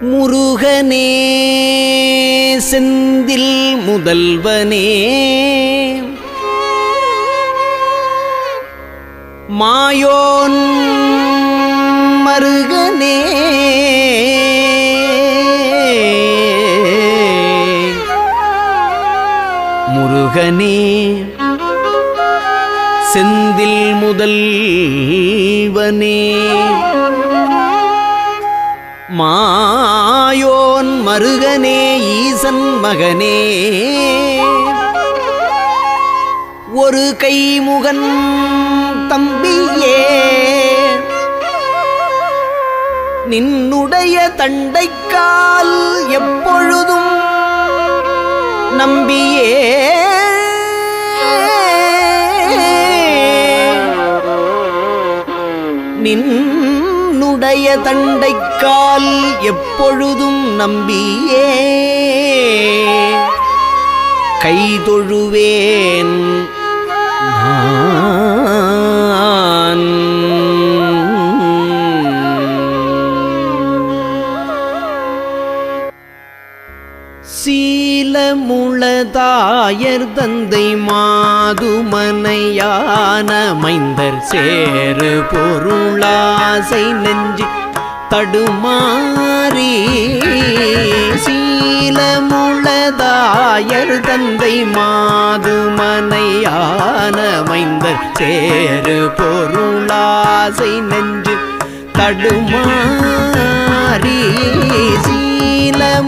முருகனே செந்தில் முதல்வனே மாயோன் மருகனே முருகனே செந்தில் முதல்வனே மாயோன் மருகனே ஈசன் மகனே ஒரு கைமுகன் தம்பியே நின்னுடைய தண்டைக்கால் எப்பொழுதும் நம்பியே நின்னுடைய தண்டைக்கால் எப்பொழுதும் நம்பியே கைதொழுவேன் நான். சீலமுளதாயர் தந்தை மாதுமனையான மைந்தர் சேரு பொருளாசை நெஞ்சு தடுமாறி சீலமுளதாயர் தந்தை மாதுமனையான மைந்தர் சேரு பொருளாசை நெஞ்சு தடுமாறி சீலமுளதாயர்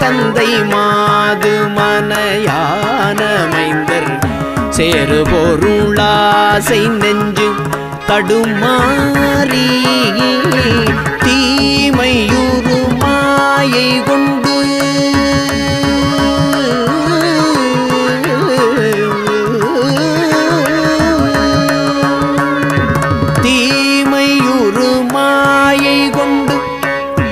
தந்தை மாதுமனையான மைந்தர் சேரு பொருளாசை நெஞ்சு தடுமாறி தீமையுறு மாயை கொண்டு தீமையுறு மாயை கொண்டு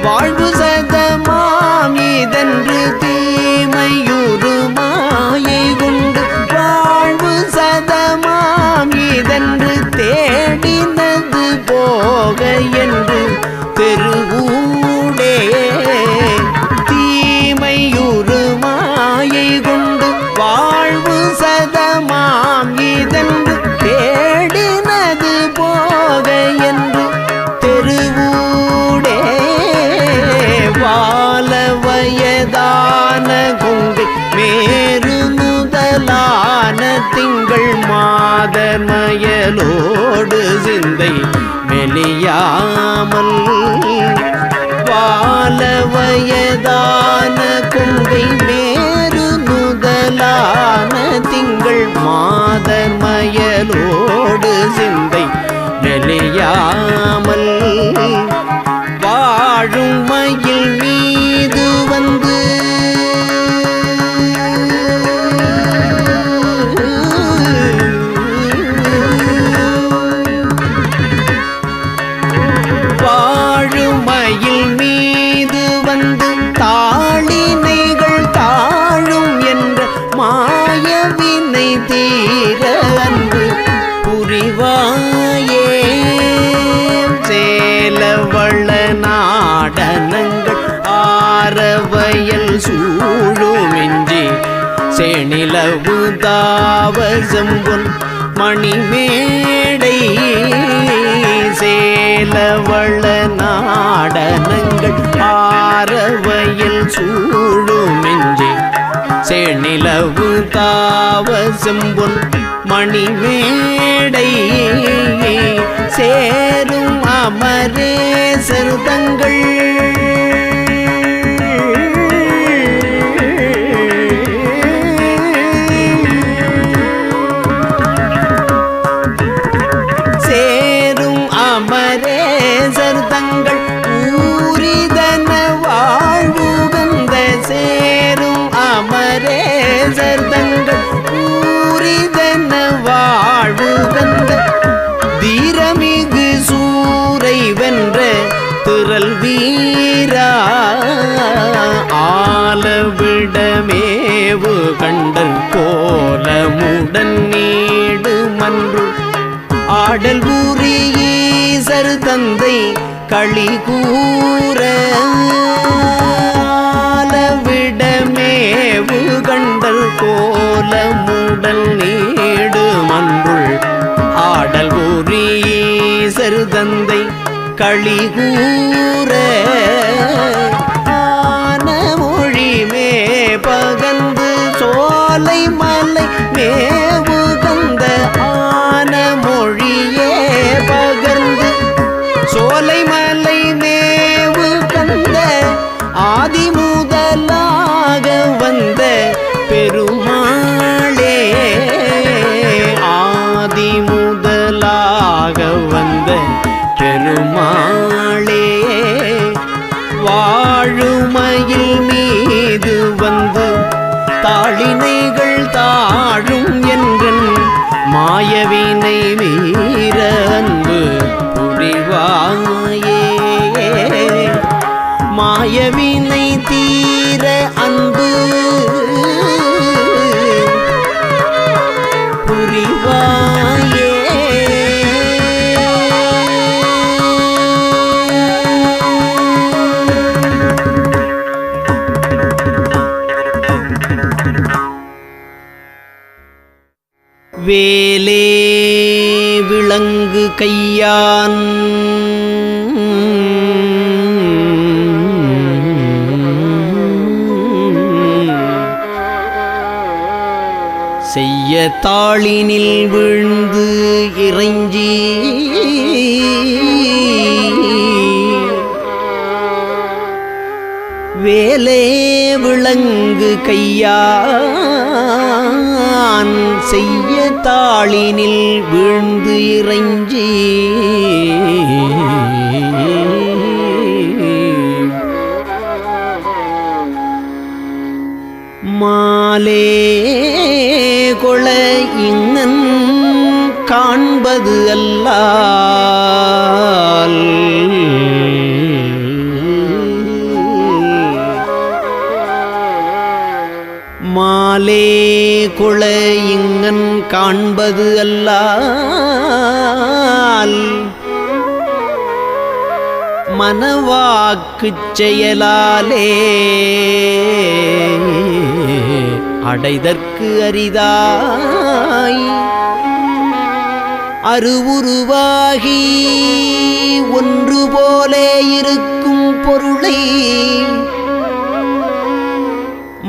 வாழ்வு சதமாம் இதென்று தீமையுறு மாயை கொண்டு வாழ்வு சதமாம் இதென்று தேடினது போக என்று தெருவூடே தீமையுறு மாயை கொண்டு வாழ்வு சதமாம் இதென்று தேடினது போக என்று தெருவூடே வால வயதான கொங்கை மேரு முதலான திங்கள் மாதமயலோடு சிந்தை மெலியாமல் வால வயதான கொங்கை மேரு முதலான திங்கள் மாதமயலோடு சிந்தை மெலியாமல் வாழும் மயில் மீது வந்து வாழுமயில் மீது வந்து தாளினைகள் தாழும் என்ற மாயவினை தீர அன்பு புரிவாயே சேலவள நாடனங்கள் ஆரவயல் சூழுமிஞ்சி செணிலவு தாவசம்பொன் மணிமேடை சேலவள நாடனங்கள் ஆரவயல் சூழுமிஞ்சி செணிலவு தாவசம்பொன் மணிமேடை சேரும் அமரேசர் தங்கள் சேரும் அமரேசர் தங்கள் ஊரிதன வாழ்வுகந்த சேரும் அமரேசர் தங்கள் ஊரிதன வாழ்வுகந்த தீரமிகு சூரை வென்ற திரள் வீரா ஆலவிடமேவு கண்டல் கோலமுடன் நீடு மன்று ஆடல் ஊரியீசர் தந்தை களிகூர ஆலவிடமேவு கண்டல் கோலமுடல் நீடு மன்றுள் ஆடல் ஊரீசர் தந்தை களிகூர ஆன மொழி மே பகந்து சோலை மலை மேவு கந்த ஆன மொழியே பகர்ந்து சோலை மலை மேவு கந்த ஆதி முதலாக வந்த பெருமாளே ஆதி முதலாக வந்த பெருமாளே வாழுமயில் மீது வந்து தாளினைகள் தாழும் என்றன் மாயவினை வீர அன்பு புரிவாயே மாயவினை தீர அன்பு புரிவாயே வேலே விளங்கு கையான் செய்ய தாளினில் விழுந்து இறைஞ்சி வேலே விளங்கு கையான் செய்ய தாளினில் விழுந்து இறைஞ்சி மாலே கொள இங்கன் காண்பது அல்லால் மாலே கொள இங்கன் காண்பது அல்லால் மனவாக்குச் செயலாலே அடைதற்கு அரிதாய் அருவுருவாகி ஒன்று போலே இருக்கும் பொருளை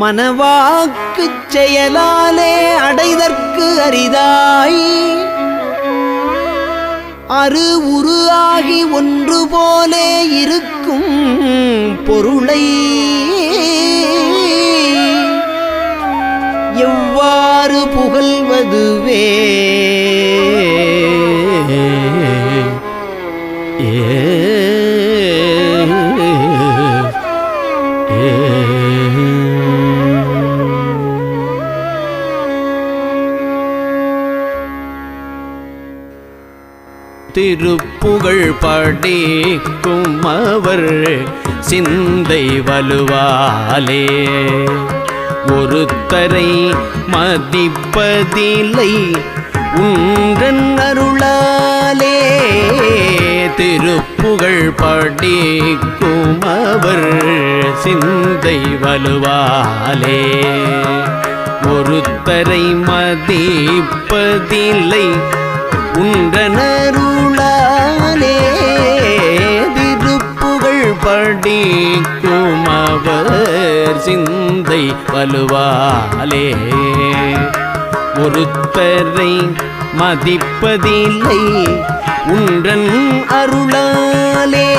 மனவாக்குச் செயலாலே அடைதற்கு அரிதாய் அரு உரு ஆகி ஒன்று போலே இருக்கும் பொருளை எவ்வாறு புகழ்வதுவே திருப்புகழ் படிக்கும் அவர் சிந்தை வலுவாலே ஒருத்தரை மதிப்பதில்லை உன்றன் அருளாலே திருப்புகழ் படிக்கும் அவர் சிந்தை வலுவாலே ஒருத்தரை மதிப்பதில்லை உன்றனருளாலே திருப்புகழ் படிக்கும் அவர் சிந்தை வலுவாலே ஒருத்தரை மதிப்பதில்லை உன்றன் அருளாலே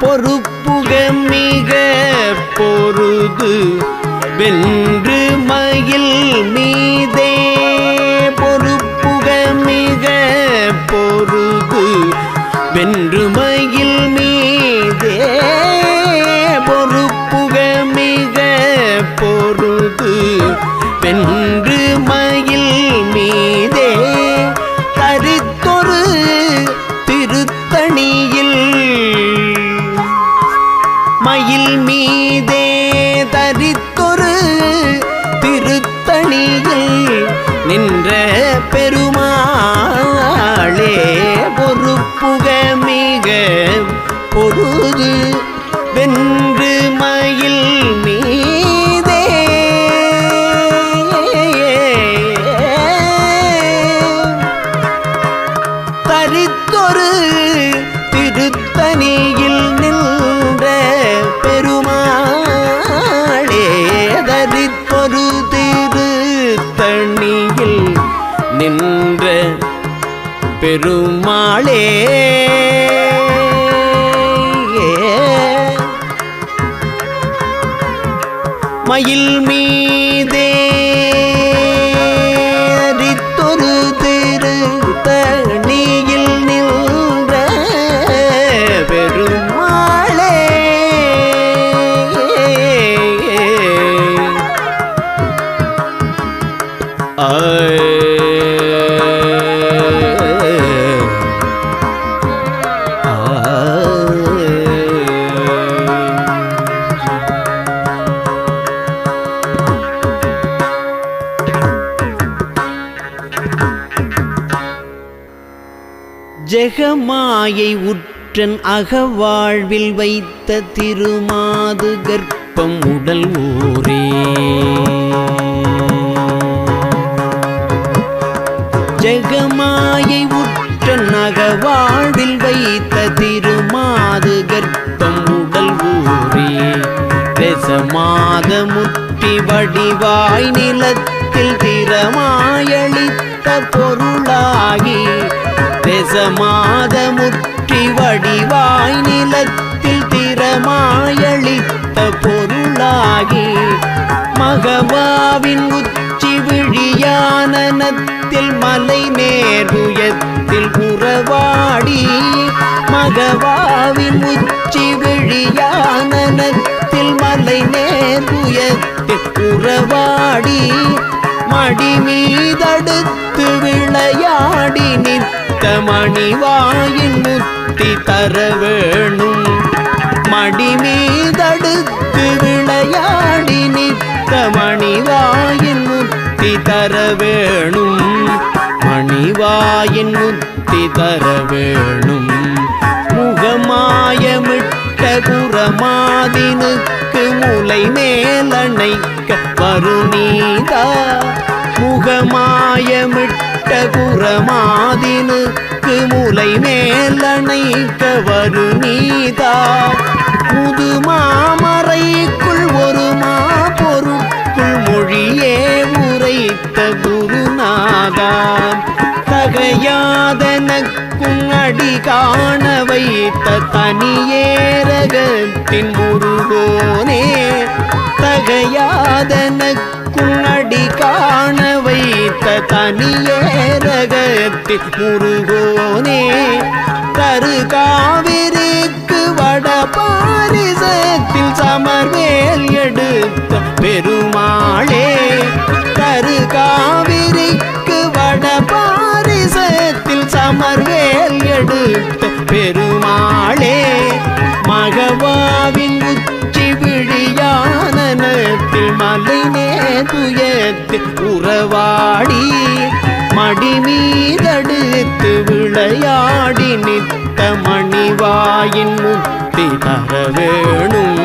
பொறுப்புக மிக பொருது வென்று மயில் மீதே பொறுப்புக மிக பொருது வென்று மயில் மீதே பொறுப்புக மிக பொருது வென்று மயில் மீதே தரித்தொரு திரு மயில் மீதே தரித்தொரு திருத்தணியில் நின்ற பெருமாளே பொறுப்புக மிக பொருது வென்று மயில் மீதே தரித்தொரு திருத்தணியில் நின்ற பெருமாளே தரித்தொரு திருத்தணியில் நின்ற பெருமாளே மயில் மீதே தரித்தொரு திருத்தணியில் நின்ற பெருமாளே ஜெகமாயை உற்றன் அகவாழ்வில் வைத்த திருமாது கர்ப்பம் உடல் ஊரே ஜெகமாயை உற்றன் அகவாழ்வில் வைத்த திருமாது கர்ப்பம் உடல் ஊரே ரசமாத முற்றி வடிவாய் நிலத்தில் திறமாயளித்த பொருளாகி தேசமாத முற்றி வடிவாய் நிலத்தில் திறமாயளித்த பொருளாகி மகவாவின் உச்சி விழியானனத்தில் மலை நேருயத்தில் உறவாடி மகவாவின் உச்சி விழியானனத்தில் மலை நேருயத்தில் உறவாடி மடி மீதடுத்து விளையாடி நித்த மணிவாயின் முத்தி தர வேணும் மடி மீதடுத்து விளையாடி நித்த மணிவாயின் முத்தி தர வேணும் மணிவாயின் முத்தி தர வேணும் முகமாயமிட்ட குரமாதினுக்கு முலை மேலணைக்க வருநீதா முகமாயமிட்ட குரமாதினுக்கு முலை மேலணைக்க வருநீதா முதுமாமறைக்குள் ஒரு பொருட்குள் மொழியே உரைத்த குருநாதா தகையாதனக்கும் அடி காண வைத்த தனியேரகத்தின் முருகோனே தகையாதனக்கும் அடி காண வைத்த தனியேரகத்தின் முருகோனே கரு காவிரிக்கு வட பாரிசத்தில் சமர்வேல் எடுத்த பெருமாளே கரு காவிரிக்கு வட பாரிசத்தில் சமர்வேல் எடுத்த பெருமாளே மகவாவின் உச்சி விழியானனத்தில் மலை நேதுயத்தில் உறவாடி மடி மீதடுத்து விளையாடி நித்த மணிவாயின் முத்தி தர வேணும்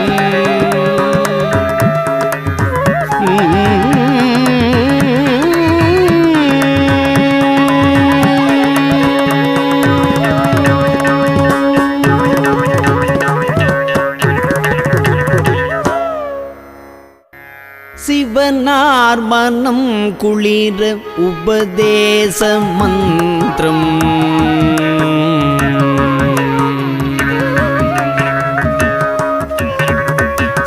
சிவனார் மனம் குளிர உபதேச மந்திரம்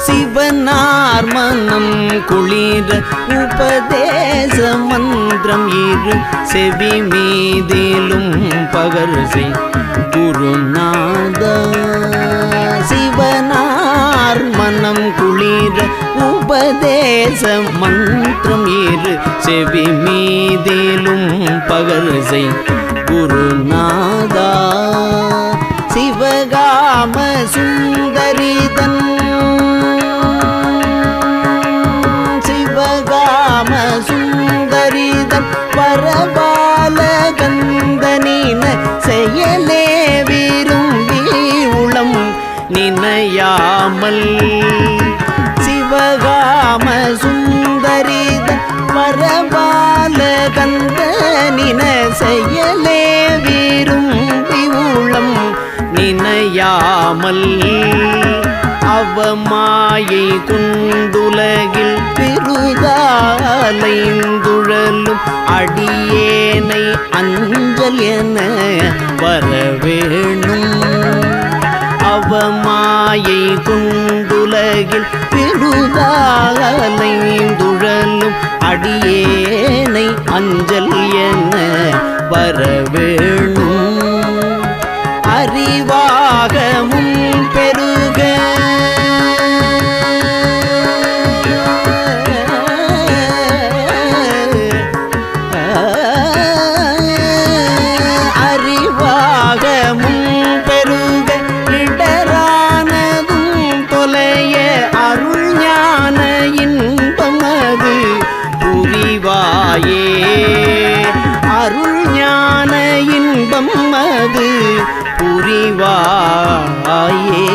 சிவனார் மனம் குளிர உபதேச மந்திரம் இரு செவி மீதிலும் பகர்சை குருநாதா சிவனார் மனம் குளிர உபதேச மந்திரம் இரு செவி மீதிலும் பகர்சை குருநாதா சிவகாம சுந்தரிதன் நினையாமல் சிவகாம சுந்தரித பரபால கந்த நின செயலே விரும்பி உளம் நினையாமல் அவமாயை கொண்டுலகில் பெருதாலைந்துழலும் அடியேனை அஞ்சல் என வரவேணும் அவமாயை கொண்டுலகில் பெருதாலைந்துழலும் அடியேனை அஞ்சல் என வரவேணும் அறிவாகமும் பெருக அறிவாகமும் பெருக இடரானதும் தொலைய அருள் ஞான இன்பமது புரிவாயே அருள் ஞான இன்பம் அது புரிவாயே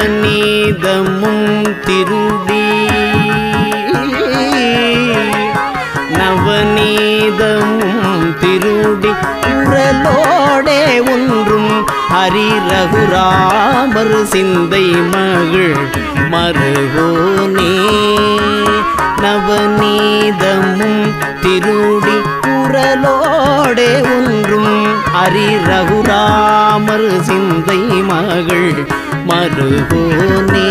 நவநீதமும் திருடி நவநீதமும் திருடி உரலோடே ஒன்றும் ஹரிரகுராமர் சிந்தை மகிழ் மருகோனே நவநீதமும் திருடி உரலோடே ஒன்றும் ஹரிரகுராமர் சிந்தை மகிழ் மருகோனே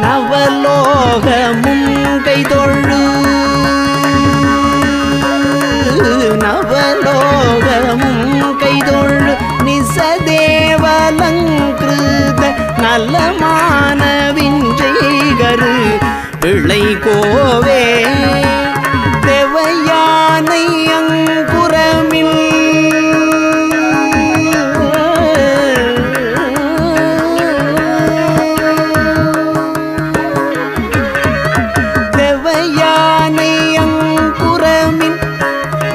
நவலோகமும் கைதொழு நவலோகமும் கைதொழு நிசதேவலங்கிருத நலமான விஞ்சைகரு பிள்ளை கோவே தேவயானை அங்குரமில் தேவயானை அங்குரமின்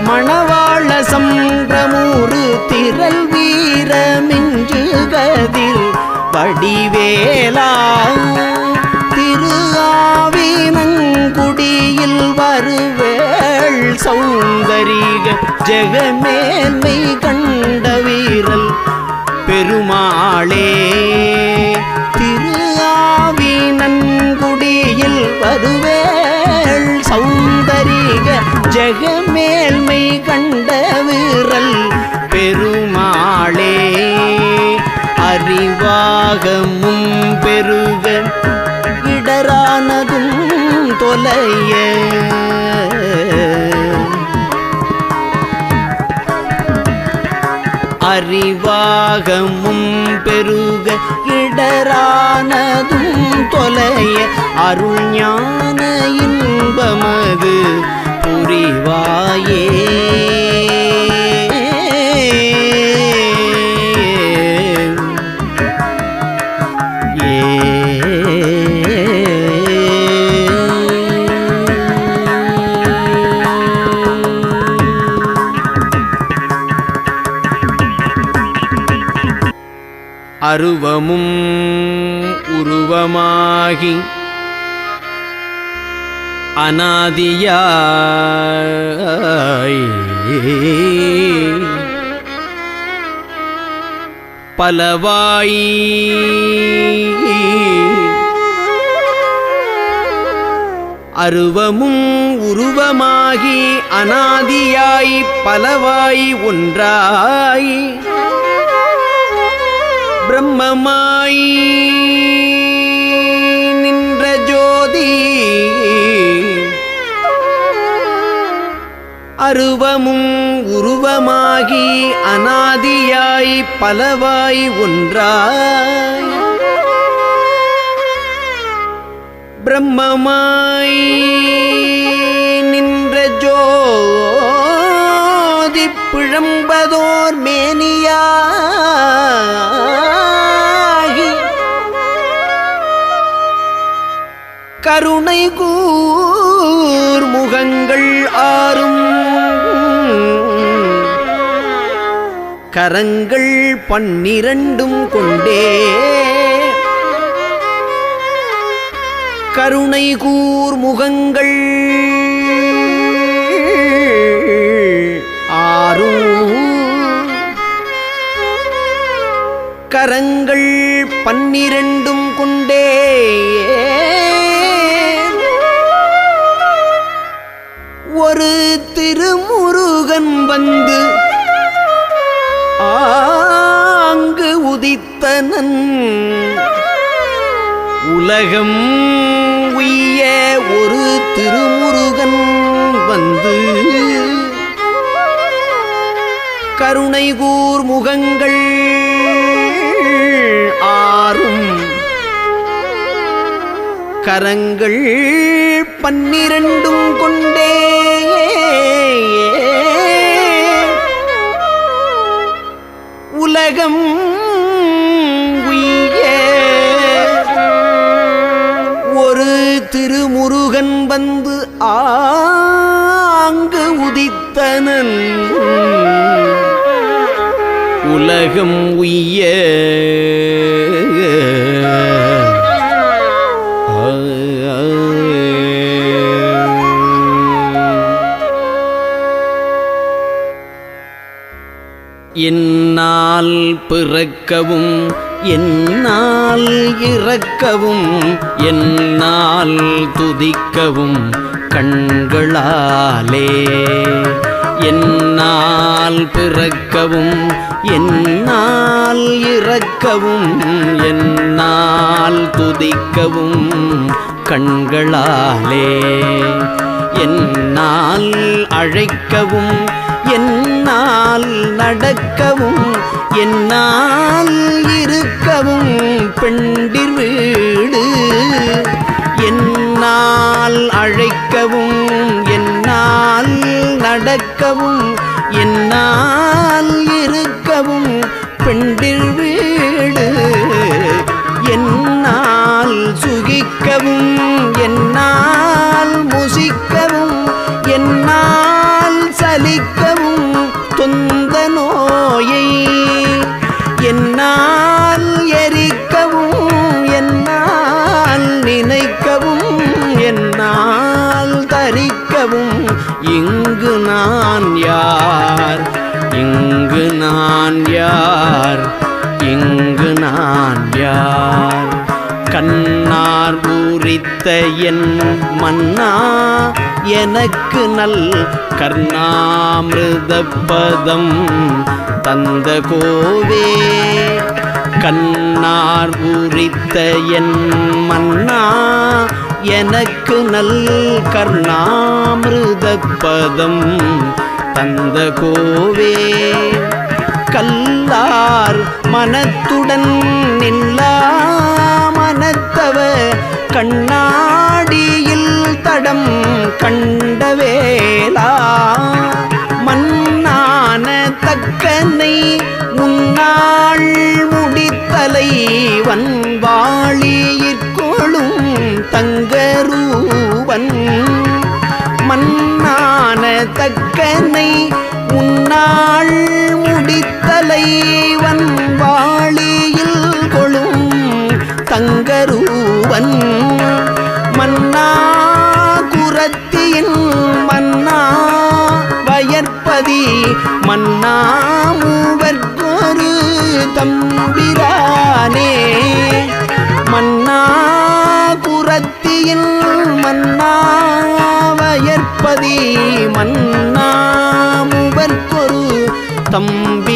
மணவாள சம்பிரமூரு திரள் வீரமின்று கதிர் வடிவேலா திரு ஆவினங்குடியில் வருவேள் சௌந்தரிக ஜெகமேன்மை கண்ட வீரல் பெருமாளே திரு ஆவினங்குடியில் வருவேள் சௌந்தரிக ஜெகமேல்மை கண்ட வீரல் பெருமாளே அறிவாகமும் பெருக இடரானதும் தொலைய அறிவாகமும் பெருக இடரானதும் தொலைய அருள் ஞான இன்பமது புரிவாயே அருவமும் உருவமாகி அநாதியாய் பலவாய் அருவமும் உருவமாகி அநாதியாய் பலவாய் ஒன்றாய் பிரம்மமாய் நின்ற ஜோதி அருவமும் உருவமாகி அநாதியாய் பலவாய் ஒன்றாய் பிரம்மமாய் நின்ற ஜோதி பிழம்பதோர் மேனியாகி கருணை கூர் முகங்கள் ஆறும் கரங்கள் 12 கொண்டே கருணை கூர் முகங்கள் 6 கரங்கள் 12 கொண்டே ஒரு திருமுருகன் வந்து ஆங்கு உதித்தனன் உலகம் உய்ய ஒரு திருமுருகன் வந்து கருணை கூர் முகங்கள் 6 கரங்கள் 12 கொண்டே உலகம் உய்ய ஒரு திருமுருகன் வந்து ஆங்கு உதித்தனன் உலகம் உய்ய என்னால் பிறக்கவும் என்னால் இறக்கவும் என்னால் துதிக்கவும் கண்களாலே என்னால் பிறக்கவும் என்னால் இறக்கவும் என்னால் துதிக்கவும் கண்களாலே என்னால் அழைக்கவும் என்னால் நடக்கவும் என்னால் இருக்கவும் பெண்டிர் வீடு என்னால் அழைக்கவும் என்னால் நடக்கவும் என்னால் இருக்கவும் பெண்டிர் வீடு என்னால் சுகிக்கவும் என்னால் முசிக்கவும் என்னால் சலிக்கவும் தொந்த நோயை என்னால் எரிக்கவும் என்னால் நினைக்கவும் என்னால் தரிக்கவும் இங்கு நான் யார் இங்கு நான் யார் இங்கு நான் யார் கண்ணார் பூரித்த என் மன்னா எனக்கு நல் கர்ணாமிருத பதம் தந்த கோவே கண்ணார் பூரித்த என் மன்னா எனக்கு நல் கர்ணாமிருத பதம் தந்த கோவே கல்லார் மனத்துடன் நில்லா மனத்தவ கண்ணாடியில் தடம் கண்டவேலா மன்னான தக்கனை உன்னாள் முடித்தலை வன்வாளியிற்கொளும் தங்கரூவன் மன்னான தக்கனை உன்னாள் முடித்தலை வன்வாளியில் கொளும் தங்கரூவன் மன்னா குரத்தியின் மன்னா வயற்பதி மன்னா மூவர்க்கொரு தம்பிரானே மன்னா குரத்தியின் மன்னா வயற்பதி மன்னா மூவர்க்கொரு தம்பி